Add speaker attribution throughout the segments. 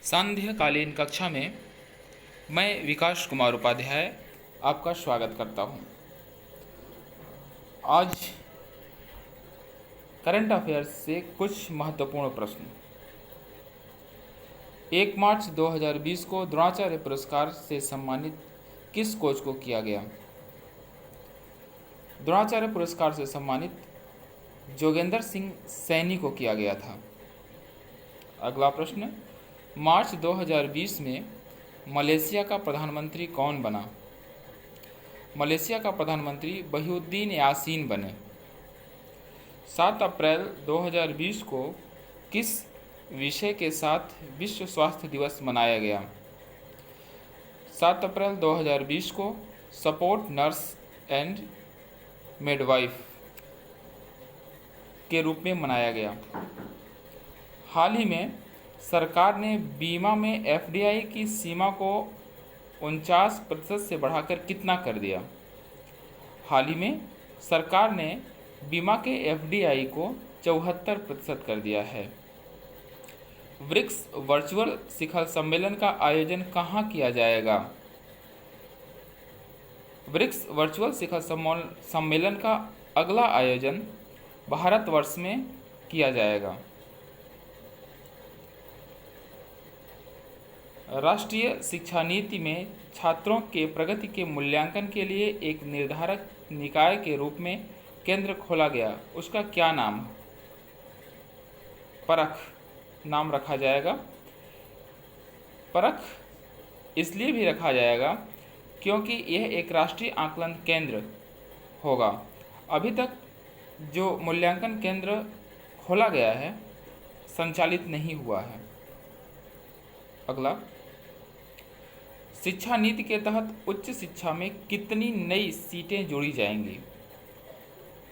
Speaker 1: सांध्यकालीन कक्षा में मैं विकास कुमार उपाध्याय आपका स्वागत करता हूं। आज करंट अफेयर्स से कुछ महत्वपूर्ण प्रश्न। 1 मार्च 2020 को द्रोणाचार्य पुरस्कार से सम्मानित किस कोच को किया गया? द्रोणाचार्य पुरस्कार से सम्मानित जोगेंद्र सिंह सैनी को किया गया था। अगला प्रश्न, मार्च 2020 में मलेशिया का प्रधानमंत्री कौन बना? मलेशिया का प्रधानमंत्री वहीउद्दीन यासीन बने। 7 अप्रैल 2020 को किस विषय के साथ विश्व स्वास्थ्य दिवस मनाया गया? 7 अप्रैल 2020 को सपोर्ट नर्स एंड मिडवाइफ के रूप में मनाया गया। हाल ही में सरकार ने बीमा में एफडीआई की सीमा को 49% से बढ़ाकर कितना कर दिया? हाल ही में सरकार ने बीमा के एफडीआई को 74% कर दिया है। ब्रिक्स वर्चुअल शिखर सम्मेलन का आयोजन कहाँ किया जाएगा? ब्रिक्स वर्चुअल शिखर सम्मेलन का अगला आयोजन भारतवर्ष में किया जाएगा। राष्ट्रीय शिक्षा नीति में छात्रों के प्रगति के मूल्यांकन के लिए एक निर्धारक निकाय के रूप में केंद्र खोला गया, उसका क्या नाम? परख नाम रखा जाएगा। परख इसलिए भी रखा जाएगा क्योंकि यह एक राष्ट्रीय आकलन केंद्र होगा। अभी तक जो मूल्यांकन केंद्र खोला गया है संचालित नहीं हुआ है। अगला, शिक्षा नीति के तहत उच्च शिक्षा में कितनी नई सीटें जोड़ी जाएंगी?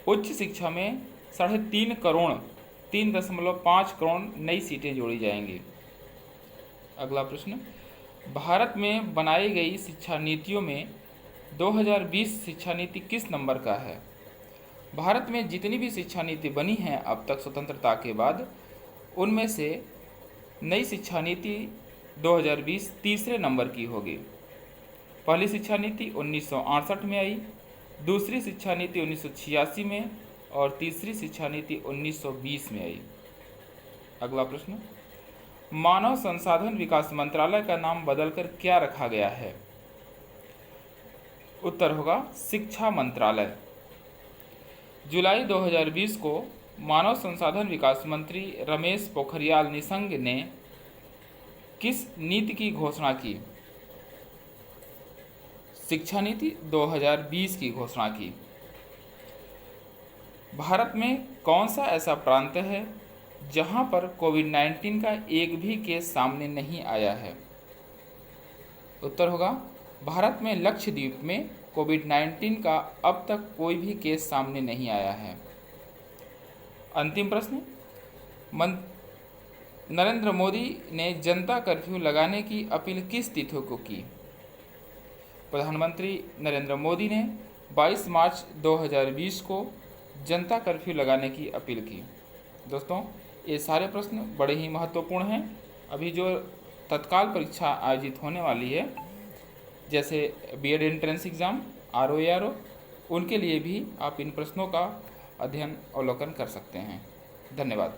Speaker 1: उच्च शिक्षा में 3.5 करोड़ 3.5 करोड़ नई सीटें जोड़ी जाएंगी। अगला प्रश्न, भारत में बनाई गई शिक्षा नीतियों में 2020 शिक्षा नीति किस नंबर का है? भारत में जितनी भी शिक्षा नीति बनी है अब तक स्वतंत्रता के बाद, उनमें से नई शिक्षा नीति 2020 तीसरे नंबर की होगी। पहली शिक्षा नीति 1968 में आई, दूसरी शिक्षा नीति 1986 में और तीसरी शिक्षा नीति 1920 में आई। अगला प्रश्न, मानव संसाधन विकास मंत्रालय का नाम बदलकर क्या रखा गया है? उत्तर होगा शिक्षा मंत्रालय। जुलाई 2020 को मानव संसाधन विकास मंत्री रमेश पोखरियाल निशंक ने किस नीति की घोषणा की? शिक्षा नीति 2020 की घोषणा की। भारत में कौन सा ऐसा प्रांत है जहां पर कोविड-19 का एक भी केस सामने नहीं आया है? उत्तर होगा भारत में लक्षद्वीप में कोविड-19 का अब तक कोई भी केस सामने नहीं आया है। अंतिम प्रश्न, नरेंद्र मोदी ने जनता कर्फ्यू लगाने की अपील किस तिथि को की? प्रधानमंत्री नरेंद्र मोदी ने 22 मार्च 2020 को जनता कर्फ्यू लगाने की अपील की। दोस्तों, ये सारे प्रश्न बड़े ही महत्वपूर्ण हैं। अभी जो तत्काल परीक्षा आयोजित होने वाली है, जैसे बीएड एंट्रेंस एग्ज़ाम, आरओ, उनके लिए भी आप इन प्रश्नों का अध्ययन अवलोकन कर सकते हैं। धन्यवाद।